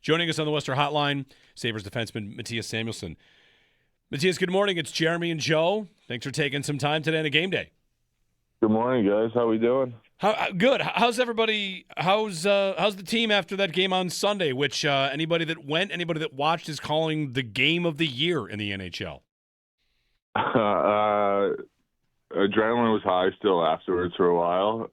Joining us on the Western Hotline, Sabres defenseman Mattias Samuelsson. Mattias, good morning. It's Jeremy and Joe. Thanks for taking some time today on a game day. Good morning, guys. How we doing? Good. How's everybody? How's the team after that game on Sunday? Which anybody that went, anybody that watched, is calling the game of the year in the NHL. Adrenaline was high still afterwards for a while.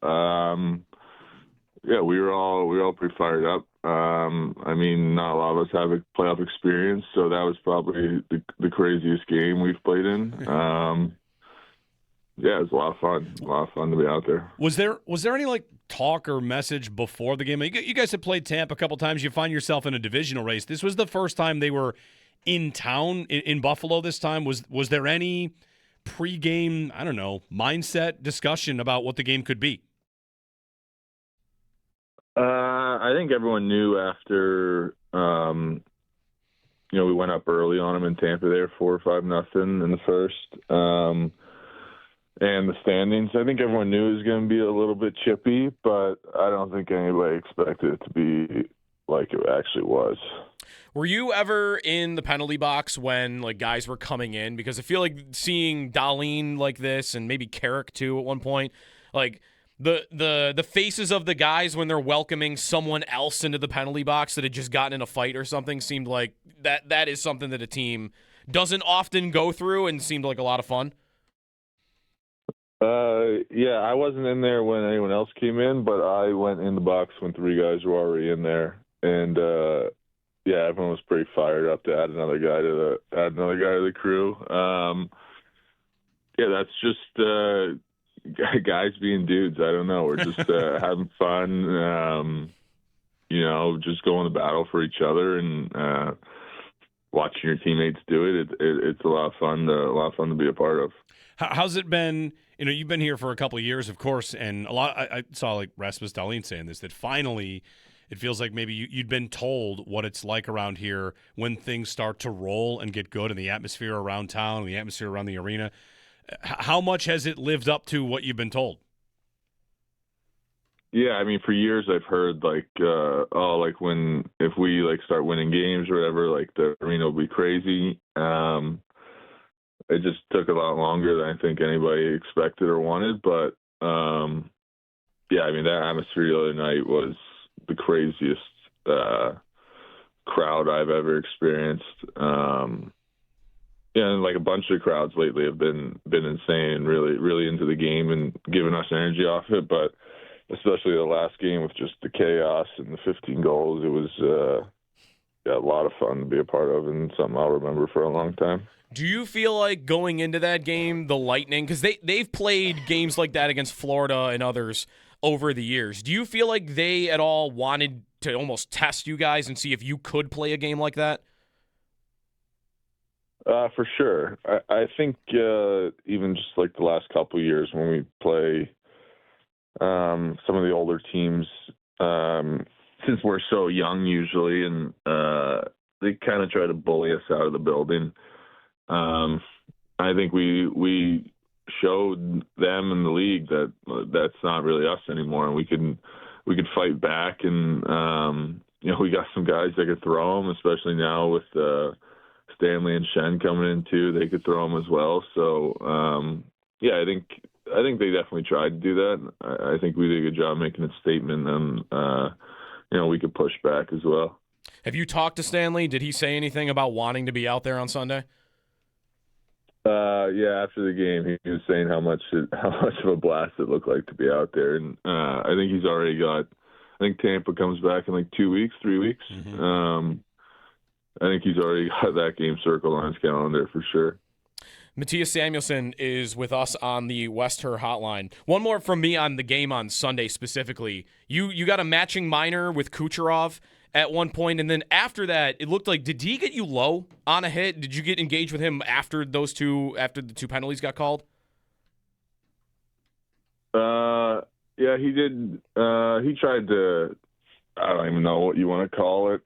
We were all pretty fired up. Not a lot of us have a playoff experience, so that was probably the craziest game we've played in. It was a lot of fun. A lot of fun to be out there. Was there any talk or message before the game? You guys have played Tampa a couple times. You find yourself in a divisional race. This was the first time they were in town in Buffalo this time. Was there any pregame, mindset discussion about what the game could be? I think everyone knew after, we went up early on them in Tampa there, 4-5-0 in the first. And the standings, I think everyone knew it was going to be a little bit chippy, but I don't think anybody expected it to be like it actually was. Were you ever in the penalty box when guys were coming in? Because I feel like seeing Dahlin like this, and maybe Carrick too at one point, the faces of the guys when they're welcoming someone else into the penalty box that had just gotten in a fight or something seemed like that is something that a team doesn't often go through, and seemed like a lot of fun. I wasn't in there when anyone else came in, but I went in the box when 3 guys were already in there, and everyone was pretty fired up to add another guy to the crew. That's just guys being dudes. I don't know. We're just having fun. Just going to battle for each other and watching your teammates do it. It's a lot of fun. A lot of fun to be a part of. How's it been? You've been here for a couple of years, of course, and I saw Rasmus Dahlin saying this, that finally it feels like maybe you'd been told what it's like around here when things start to roll and get good, and the atmosphere around town and the atmosphere around the arena. How much has it lived up to what you've been told? Yeah, for years I've heard if we start winning games or whatever, the arena will be crazy. It just took a lot longer than I think anybody expected or wanted. But, that atmosphere the other night was the craziest crowd I've ever experienced. And a bunch of crowds lately have been insane, really, really into the game and giving us energy off it. But especially the last game with just the chaos and the 15 goals, it was a lot of fun to be a part of and something I'll remember for a long time. Do you feel like going into that game, the Lightning, because they've played games like that against Florida and others over the years, do you feel like they at all wanted to almost test you guys and see if you could play a game like that? For sure. I think even just the last couple of years when we play some of the older teams, since we're so young usually, and they kind of try to bully us out of the building. I think we showed them in the league that that's not really us anymore, and we could fight back, and we got some guys that could throw them, especially now with Stanley and Shen coming in too. They could throw them as well. So I think they definitely tried to do that. I think we did a good job making a statement, and we could push back as well. Have you talked to Stanley? Did he say anything about wanting to be out there on Sunday? After the game, he was saying how much of a blast it looked like to be out there, and I think he's already got. I think Tampa comes back in 2 weeks, 3 weeks. Mm-hmm. I think he's already got that game circled on his calendar for sure. Mattias Samuelsson is with us on the Western Hotline. One more from me on the game on Sunday specifically. You got a matching minor with Kucherov at one point, and then after that, it looked like, did he get you low on a hit? Did you get engaged with him after the two penalties got called? He did. He tried to, I don't even know what you want to call it.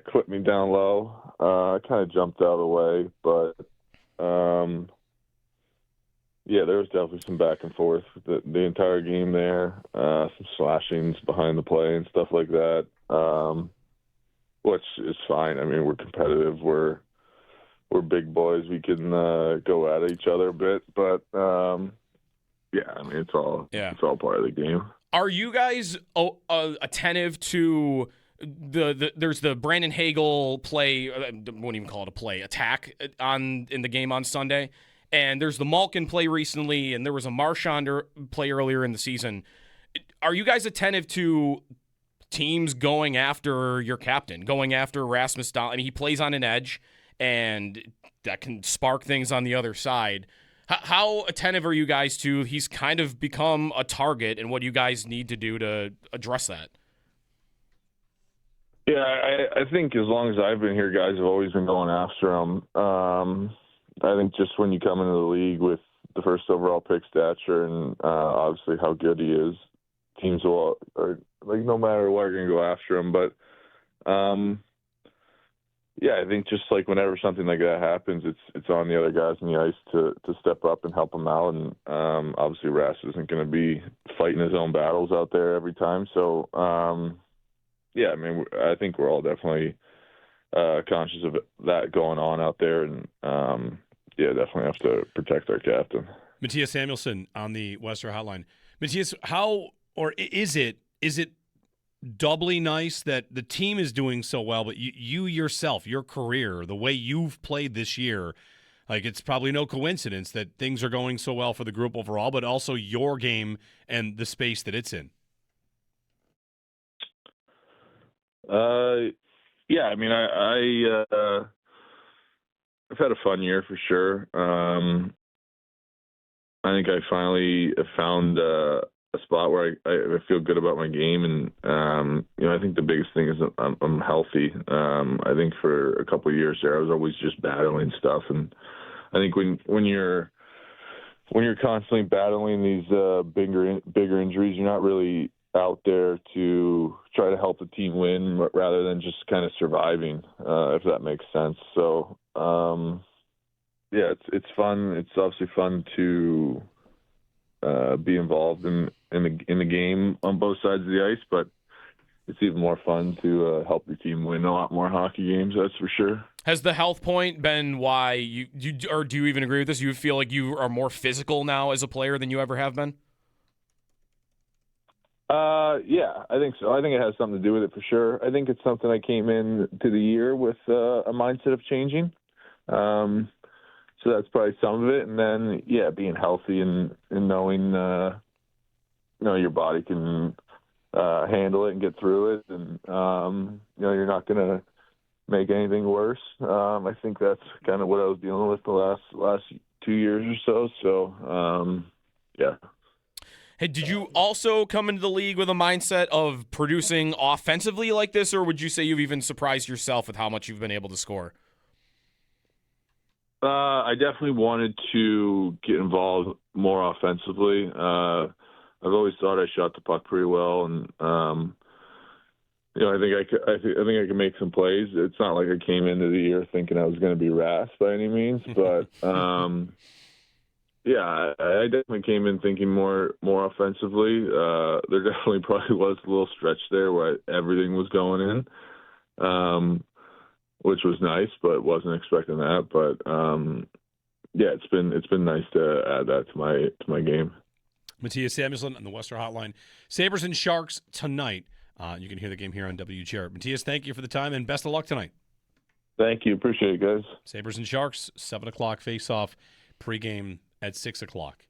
Clip me down low. I kind of jumped out of the way, but there was definitely some back and forth the entire game there. Some slashings behind the play and stuff like that. which is fine. I mean, we're competitive. We're big boys. We can go at each other a bit, but yeah, I mean, it's all part of the game. Are you guys attentive to there's the Brandon Hagel play? I won't even call it a play. Attack in the game on Sunday, and there's the Malkin play recently, and there was a Marchand play earlier in the season. Are you guys attentive to teams going after your captain, going after Rasmus Dahlin? I mean, he plays on an edge, and that can spark things on the other side. How attentive are you guys to he's kind of become a target, and what you guys need to do to address that? Yeah, I think as long as I've been here, guys have always been going after him. I think just when you come into the league with the first overall pick stature and obviously how good he is, teams are like, no matter what, are going to go after him. But yeah, I think just like whenever something like that happens, it's on the other guys on the ice to step up and help him out. And obviously, Ras isn't going to be fighting his own battles out there every time. So yeah, I mean, I think we're all definitely conscious of that going on out there, and yeah, definitely have to protect our captain. Mattias Samuelsson on the Western Hotline. Mattias, how or is it doubly nice that the team is doing so well, but you yourself, your career, the way you've played this year, like it's probably no coincidence that things are going so well for the group overall, but also your game and the space that it's in? Yeah, I mean, I've had a fun year for sure. I think I finally found a spot where I feel good about my game, and I think the biggest thing is that I'm healthy. I think for a couple of years there, I was always just battling stuff, and I think when you're constantly battling these bigger injuries, you're not really out there to try to help the team win rather than just kind of surviving, if that makes sense. So yeah, it's fun. It's obviously fun to be involved in the game on both sides of the ice, but it's even more fun to help your team win a lot more hockey games. That's for sure. Has the health point been why you or do you even agree with this? You feel like you are more physical now as a player than you ever have been? Yeah, I think so. I think it has something to do with it for sure. I think it's something I came in to the year with a mindset of changing. So that's probably some of it. And then, yeah, being healthy and knowing, your body can handle it and get through it. And, you're not going to make anything worse. I think that's kind of what I was dealing with the last 2 years or so. So, yeah. Hey, did you also come into the league with a mindset of producing offensively like this, or would you say you've even surprised yourself with how much you've been able to score? I definitely wanted to get involved more offensively. I've always thought I shot the puck pretty well, and I think I can make some plays. It's not like I came into the year thinking I was going to be Ras by any means, but yeah, I definitely came in thinking more offensively. There definitely probably was a little stretch there where everything was going in, which was nice, but wasn't expecting that. But yeah, it's been nice to add that to my game. Mattias Samuelsson on the Western Hotline. Sabres and Sharks tonight. You can hear the game here on WGR. Mattias, thank you for the time and best of luck tonight. Thank you. Appreciate it, guys. Sabres and Sharks, 7 o'clock face-off, pregame at 6 o'clock.